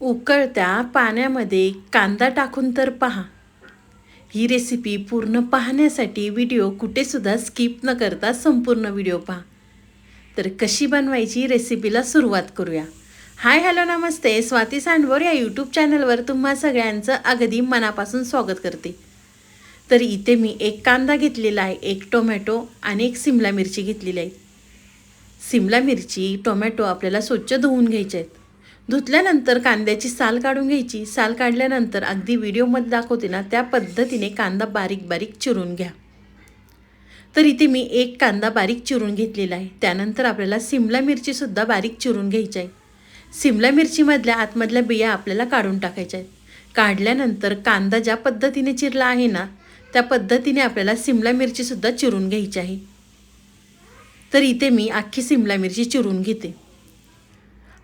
उकळत्या पाण्यामध्ये कांदा टाकून तर पहा. ही रेसिपी पूर्ण पाहण्यासाठी व्हिडिओ कुठेसुद्धा स्किप न करता संपूर्ण व्हिडिओ पहा. तर कशी बनवायची रेसिपीला सुरुवात करूया. हाय हॅलो नमस्ते, स्वाती सांडवर या यूट्यूब चॅनलवर तुम्हा सगळ्यांचं अगदी मनापासून स्वागत करते. तर इथे मी एक कांदा घेतलेला आहे, एक टोमॅटो आणि एक सिमला मिरची घेतलेली आहे. सिमला मिरची टोमॅटो आपल्याला स्वच्छ धुवून घ्यायचे आहेत. धुतल्यानंतर कांद्याची साल काढून घ्यायची. साल काढल्यानंतर अगदी व्हिडिओमध्ये दाखवते ना त्या पद्धतीने कांदा बारीक बारीक चिरून घ्या. तर इथे मी एक कांदा बारीक चिरून घेतलेला आहे. त्यानंतर आपल्याला सिमला मिरचीसुद्धा बारीक चिरून घ्यायची आहे. सिमला मिरचीमधल्या आतमधल्या बिया आपल्याला काढून टाकायच्या आहेत. काढल्यानंतर कांदा ज्या पद्धतीने चिरला आहे ना त्या पद्धतीने आपल्याला सिमला मिरचीसुद्धा चिरून घ्यायची आहे. तर इथे मी अख्खी सिमला मिरची चिरून घेते.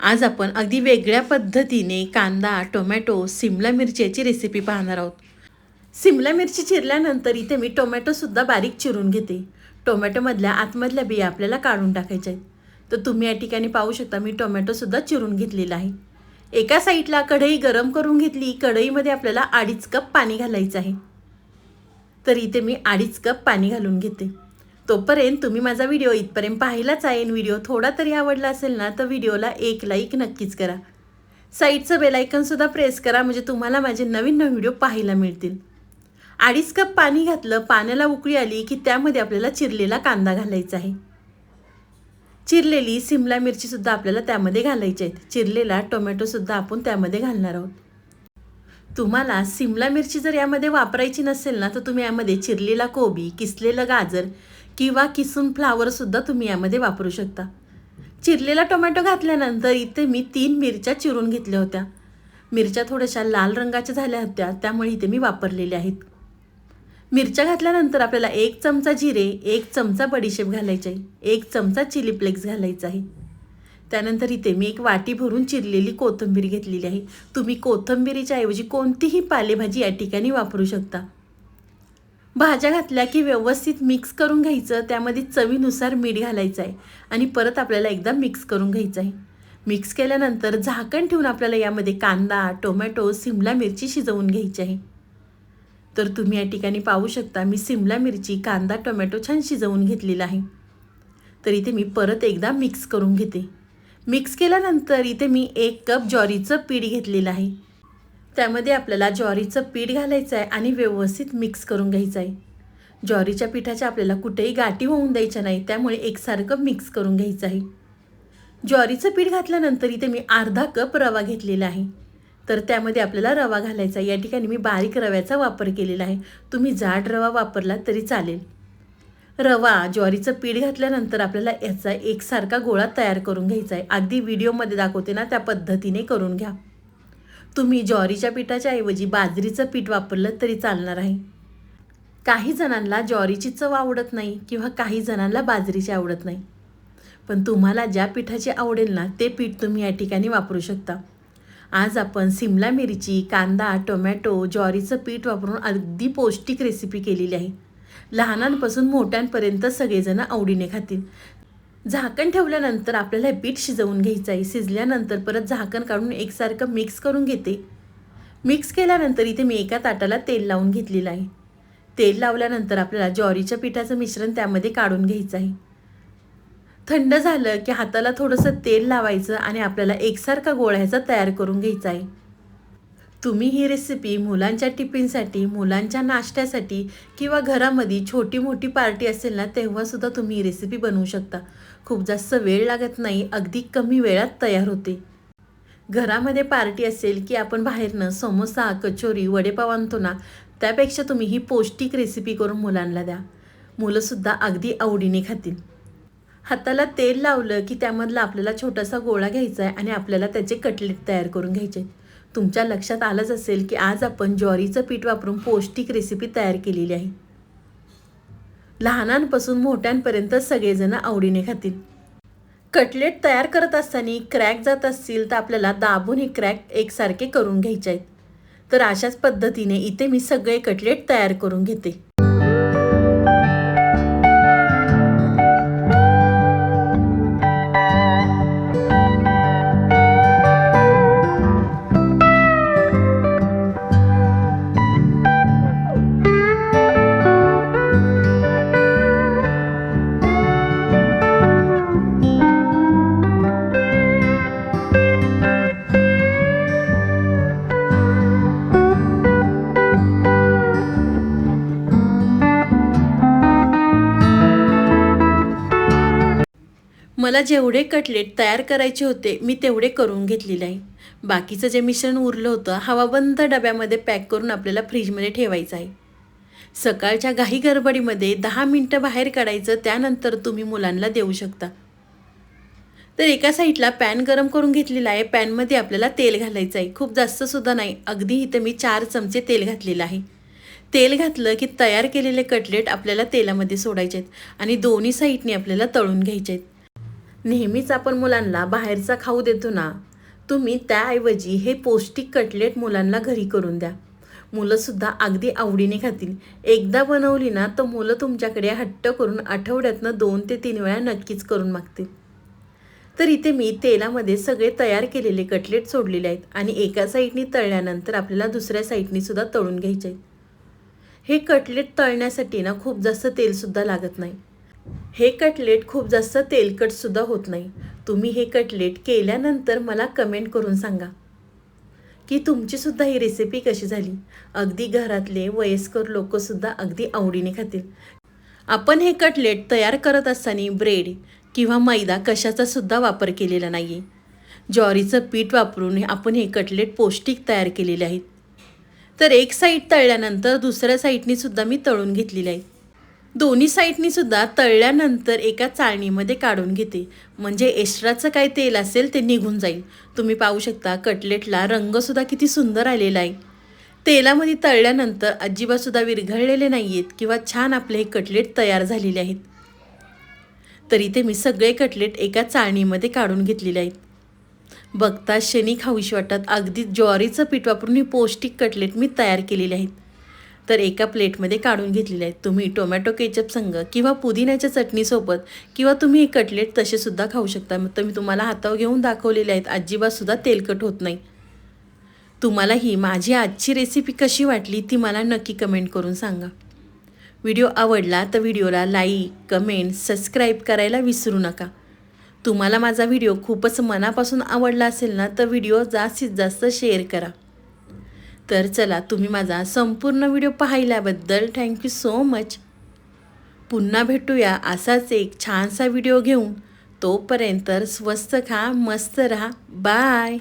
आज आपण अगदी वेगळ्या पद्धतीने कांदा, टोमॅटो, सिमला मिरचीची रेसिपी पाहणार आहोत. सिमला मिरची चिरल्यानंतर इथे मी टोमॅटोसुद्धा बारीक चिरून घेते. टोमॅटोमधल्या आतमधल्या बिया आपल्याला काढून टाकायच्या आहेत. तर तुम्ही या ठिकाणी पाहू शकता मी टोमॅटोसुद्धा चिरून घेतलेला आहे. एका साईडला कढई गरम करून घेतली. कढईमध्ये आपल्याला 2.5 कप पाणी घालायचं आहे. तर इथे मी 2.5 कप पाणी घालून घेते. तोपर्यंत तुम्ही माझा व्हिडिओ इथपर्यंत पाहिलाच आहे. व्हिडिओ थोडा तरी आवडला असेल ना तर व्हिडिओला एक लाईक नक्कीच करा. साईडचं बेल आयकॉनसुद्धा प्रेस करा म्हणजे तुम्हाला माझे नवीन नवीन व्हिडिओ पाहायला मिळतील. 2.5 कप पाणी घातलं. पाण्याला उकळी आली की त्यामध्ये आपल्याला चिरलेला कांदा घालायचा आहे. चिरलेली सिमला मिरचीसुद्धा आपल्याला त्यामध्ये घालायची आहेत. चिरलेला टोमॅटोसुद्धा आपण त्यामध्ये घालणार आहोत. तुम्हाला सिमला मिरची जर यामध्ये वापरायची नसेल ना तर तुम्ही यामध्ये चिरलेला कोबी, किसलेलं गाजर किंवा किसून फ्लावरसुद्धा तुम्ही यामध्ये वापरू शकता. चिरलेला टोमॅटो घातल्यानंतर इथे मी 3 मिरच्या चिरून घेतल्या होत्या. मिरच्या थोड्याशा लाल रंगाच्या झाल्या होत्या त्यामुळे इथे मी वापरलेल्या आहेत. मिरच्या घातल्यानंतर आपल्याला 1 चमचा जिरे, 1 चमचा बडीशेप घालायचे आहे, 1 चमचा चिली फ्लेक्स घालायचा आहे. त्यानंतर इथे मी एक वाटी भरून चिरलेली कोथिंबीर घेतलेली आहे. तुम्ही कोथिंबीरीच्या ऐवजी कोणतीही पालेभाजी या ठिकाणी वापरू शकता. भाज्या घातल्या की व्यवस्थित मिक्स करून घ्यायचं. त्यामध्ये चवीनुसार मीठ घालायचं आहे आणि परत आपल्याला एकदा मिक्स करून घ्यायचं आहे. मिक्स केल्यानंतर झाकण ठेवून आपल्याला यामध्ये कांदा, टोमॅटो, सिमला मिरची शिजवून घ्यायची आहे. तर तुम्ही या ठिकाणी पाहू शकता मी सिमला मिरची, कांदा, टोमॅटो छान शिजवून घेतलेला आहे. तर इथे मी परत एकदा मिक्स करून घेते. मिक्स केल्यानंतर इथे मी 1 कप ज्वारीचं पीठ घेतलेलं आहे. त्यामध्ये आपल्याला ज्वारीचं पीठ घालायचं आहे आणि व्यवस्थित मिक्स करून घ्यायचं आहे. ज्वारीच्या पिठाच्या आपल्याला कुठेही गाठी होऊन द्यायच्या नाही त्यामुळे एकसारखं मिक्स करून घ्यायचं आहे. ज्वारीचं पीठ घातल्यानंतर इथे मी अर्धा कप रवा घेतलेला आहे. तर त्यामध्ये आपल्याला रवा घालायचा आहे. या ठिकाणी मी बारीक रव्याचा वापर केलेला आहे. तुम्ही जाड रवा वापरला तरी चालेल. रवा, ज्वारीचं पीठ घातल्यानंतर आपल्याला याचा एकसारखा गोळा तयार करून घ्यायचा आहे. अगदी व्हिडिओमध्ये दाखवते ना त्या पद्धतीने करून घ्या. तुम्ही ज्वारीच्या पिठाच्या ऐवजी बाजरीचं पीठ वापरलं तरी चालणार आहे. काही जणांना ज्वारीची चव आवडत नाही किंवा काही जणांना बाजरीची आवडत नाही. पण तुम्हाला ज्या पिठाची आवडेल ना ते पीठ तुम्ही या ठिकाणी वापरू शकता. आज आपण सिमला मिरची, कांदा, टोमॅटो, ज्वारीचं पीठ वापरून अगदी पौष्टिक रेसिपी केलेली आहे. लहानांपासून मोठ्यांपर्यंत सगळेजण आवडीने खातील. झाकण ठेवल्यानंतर आपल्याला हे पीठ शिजवून घ्यायचं आहे. शिजल्यानंतर परत झाकण काढून एकसारखं मिक्स करून घेते. मिक्स केल्यानंतर इथे मी एका ताटाला तेल लावून घेतलेलं आहे. तेल लावल्यानंतर आपल्याला ज्वारीच्या पिठाचं मिश्रण त्यामध्ये काढून घ्यायचं आहे. थंड झालं की हाताला थोडंसं तेल लावायचं आणि आपल्याला एकसारखा गोळा ह्याचा तयार करून घ्यायचा आहे. तुम्ही ही रेसिपी मुलांच्या टिफिनसाठी, मुलांच्या नाश्त्यासाठी किंवा घरामध्ये छोटी मोठी पार्टी असेल ना तेव्हासुद्धा तुम्ही ही रेसिपी बनवू शकता. खूप जास्त वेळ लागत नाही, अगदी कमी वेळात तयार होते. घरामध्ये पार्टी असेल की आपण बाहेरनं समोसा, कचोरी, वडेपाव आणतो ना त्यापेक्षा तुम्ही ही पौष्टिक रेसिपी करून मुलांना द्या. मुलंसुद्धा अगदी आवडीने खातील. हाताला तेल लावलं की त्यामधला आपल्याला छोटासा गोळा घ्यायचा आहे आणि आपल्याला त्याचे कटलेट तयार करून घ्यायचे. तुमच्या लक्षात आलंच असेल की आज आपण ज्वारीचं पीठ वापरून पौष्टिक रेसिपी तयार केलेली आहे. लहानांपासून मोठ्यांपर्यंत सगळेजण आवडीने खातील. कटलेट तयार करत असताना क्रॅक जात असतील तर आपल्याला दाबून हे क्रॅक एकसारखे करून घ्यायचे आहेत. तर अशाच पद्धतीने इथे मी सगळे कटलेट तयार करून घेते. मला जेवढे कटलेट तयार करायचे होते मी तेवढे करून घेतलेले आहे. बाकीचं जे मिश्रण उरलं होतं हवाबंद डब्यामध्ये पॅक करून आपल्याला फ्रीजमध्ये ठेवायचं आहे. सकाळच्या घाई गडबडीमध्ये 10 मिनटं बाहेर काढायचं, त्यानंतर तुम्ही मुलांना देऊ शकता. तर एका साईडला पॅन गरम करून घेतलेला आहे. पॅनमध्ये आपल्याला तेल घालायचं आहे. खूप जास्तसुद्धा नाही, अगदी इथं मी 4 चमचे तेल घातलेलं आहे. तेल घातलं की तयार केलेले कटलेट आपल्याला तेलामध्ये सोडायचे आहेत आणि दोन्ही साईडने आपल्याला तळून घ्यायचे आहेत. नेहमीच आपण मुलांना बाहेरचा खाऊ देतो ना, तुम्ही त्याऐवजी हे पौष्टिक कटलेट मुलांना घरी करून द्या. मुलंसुद्धा अगदी आवडीने खातील. एकदा बनवली ना तर मुलं तुमच्याकडे हट्ट करून आठवड्यातनं 2 ते 3 वेळा नक्कीच करून मागतील. तर इथे मी तेलामध्ये सगळे तयार केलेले कटलेट सोडलेले आहेत आणि एका साईडनी तळल्यानंतर आपल्याला दुसऱ्या साईडनी सुद्धा तळून घ्यायचे आहेत. हे कटलेट तळण्यासाठी ना खूप जास्त तेलसुद्धा लागत नाही. हे कटलेट खूप जास्त तेलकटसुद्धा होत नाही. तुम्ही हे कटलेट केल्यानंतर मला कमेंट करून सांगा की तुमचीसुद्धा ही रेसिपी कशी झाली. अगदी घरातले वयस्कर लोकंसुद्धा अगदी आवडीने खातील. आपण हे कटलेट तयार करत असताना ब्रेड किंवा मैदा कशाचासुद्धा वापर केलेला नाही आहे. ज्वारीचं पीठ वापरून आपण हे कटलेट पौष्टिक तयार केलेले आहेत. तर एक साईड तळल्यानंतर दुसऱ्या साईडनी सुद्धा मी तळून घेतलेले आहेत. दोन्ही साईडनी सुद्धा तळल्यानंतर एका चाळणीमध्ये काढून घेते, म्हणजे एक्स्ट्राचं काय तेल असेल ते निघून जाईल. तुम्ही पाहू शकता कटलेटला रंगसुद्धा किती सुंदर आलेला आहे. तेलामध्ये तळल्यानंतर अजिबातसुद्धा विरघळलेले नाही आहेत किंवा छान आपले हे कटलेट तयार झालेले आहेत. तर इथे मी सगळे कटलेट एका चाळणीमध्ये काढून घेतलेले आहेत. बघता क्षणी खाऊशी वाटतात. अगदी ज्वारीचं पीठ वापरून ही पौष्टिक कटलेट मी तयार केलेले आहेत. तर एका प्लेटमध्ये काढून घेतलेले आहेत. तुम्ही टोमॅटो केचप संग किंवा पुदिन्याच्या चटणीसोबत किंवा तुम्ही हे कटलेट तसेसुद्धा खाऊ शकता. तर मी तुम्हाला हातावर घेऊन दाखवलेले आहेत. अजिबातसुद्धा तेलकट होत नाही. तुम्हाला ही माझी आजची रेसिपी कशी वाटली ती मला नक्की कमेंट करून सांगा. व्हिडिओ आवडला तर व्हिडिओला लाईक, कमेंट, सबस्क्राईब करायला विसरू नका. तुम्हाला माझा व्हिडिओ खूपच मनापासून आवडला असेल ना तर व्हिडिओ जास्तीत जास्त शेअर करा. तर चला, तुम्ही माझा संपूर्ण व्हिडिओ पाहिल्याबद्दल थँक्यू सो मच. पुन्हा भेटूया असाच एक छानसा व्हिडिओ घेऊन. तोपर्यंत स्वस्त खा, मस्त रहा. बाय.